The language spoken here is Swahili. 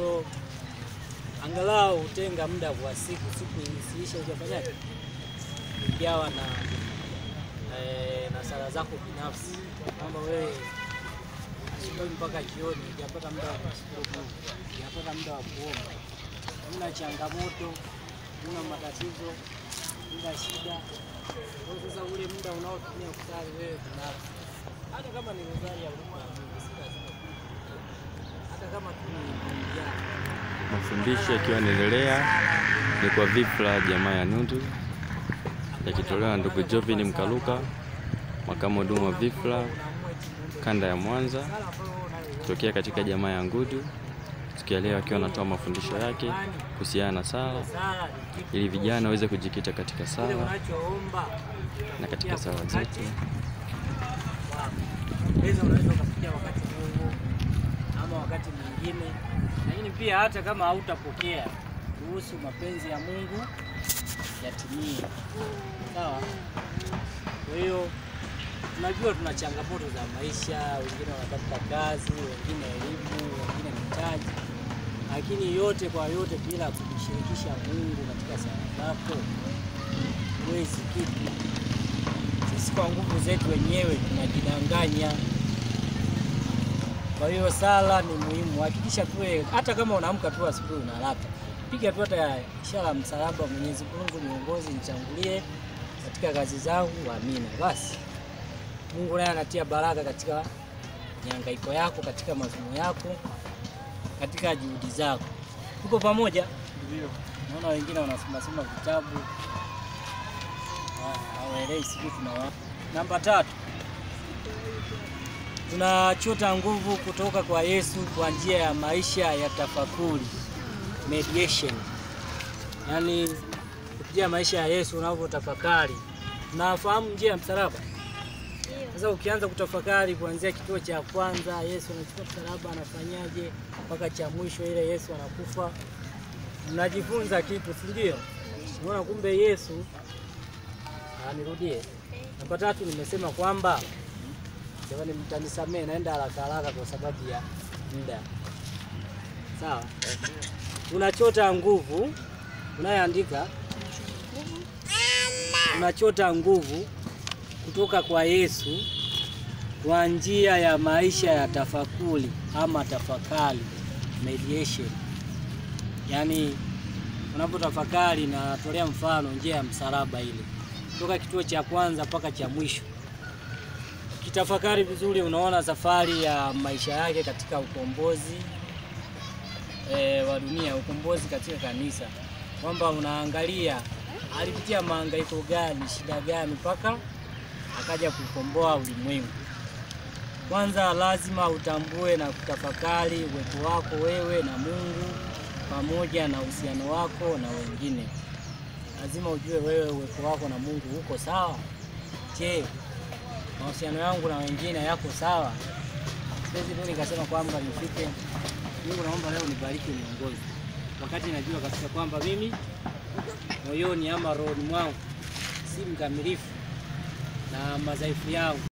Kwa angalau utenga muda wa siku isiishe hujafanyaje? Ukiwa na sala zako binafsi kwamba wewe asubuhi mpaka jioni hujapata muda wa kushukuru Mungu, hujapata muda wa kuomba. Una changamoto, una matatizo, una shida. Kwa sasa ule muda unaotumia kusali wewe binafsi, hata kama ni rozari ya Mungu, si lazima. Hata kama tu mafundisho yakiwa yanaendelea ni kwa Vifla jamaa ya Nundu, yakitolewa na ndugu Jovin Mkaluka, makamu wa dumu wa Vifla kanda ya Mwanza, kutokea katika jamaa ya Ngudu. Siku ya leo akiwa anatoa mafundisho yake kuhusiana na sala, ili vijana waweze kujikita katika sala na katika sala zetu. Unaweza kufikia wakati huu ama wakati mwingine, lakini pia hata kama hautapokea, kuhusu mapenzi ya Mungu yatimie. Sawa? Kwa hiyo tunajua tuna changamoto za maisha, wengine wanatafuta kazi, wengine elimu, wengine mitaji. Lakini yote kwa yote bila kumshirikisha Mungu katika sala zako, huwezi kitu. Sisi kwa nguvu zetu wenyewe tunajidanganya. Kwa hiyo sala ni muhimu. Hakikisha tu hata kama unaamka tu asubuhi unalapa, piga tu hata ishara msalaba, Mwenyezi Mungu niongoze, nichangulie katika kazi zangu, amina. Basi Mungu naye anatia baraka katika mihangaiko yako, katika masomo yako, katika juhudi zako. Tuko pamoja? Ndio. Naona wengine wanasoma vitabu, hawaelewi sisi tunawapi. Namba 3. Tunachota nguvu kutoka kwa Yesu kwa njia ya maisha ya tafakuri, meditation. Yaani kupitia maisha ya Yesu unavyotafakari. Unafahamu njia ya msalaba? Sasa ukianza kutafakari kuanzia kituo cha kwanza, Yesu anachukua msalaba anafanyaje, mpaka cha mwisho ile Yesu anakufa, unajifunza kitu, si ndio? Unaona kumbe Yesu, nirudie. Namba 3 nimesema kwamba, jamani mtanisamee naenda haraka kwa sababu ya muda. Sawa? Unachota nguvu, unayoandika, unachota nguvu kutoka kwa Yesu kwa njia ya maisha ya tafakuri ama tafakari, meditation. Yaani unapotafakari, na tolea mfano njia ya msalaba ile, kutoka kituo cha kwanza mpaka cha mwisho. Kitafakari vizuri, unaona safari ya maisha yake katika ukombozi wa dunia, ukombozi katika kanisa, kwamba unaangalia alipitia mahangaiko gani, shida gani, mpaka akaja kukomboa ulimwengu. Kwanza lazima utambue na kutafakari uwepo wako wewe na Mungu, pamoja na uhusiano wako na wengine. Lazima ujue wewe uwepo wako na Mungu uko sawa. Je, mahusiano yangu na wengine yako sawa? Siwezi tu nikasema kwamba nifike, Mungu naomba leo nibariki niongoze, wakati najua kabisa kwamba mimi moyoni ama rohoni mwangu si mkamilifu na madhaifu yangu.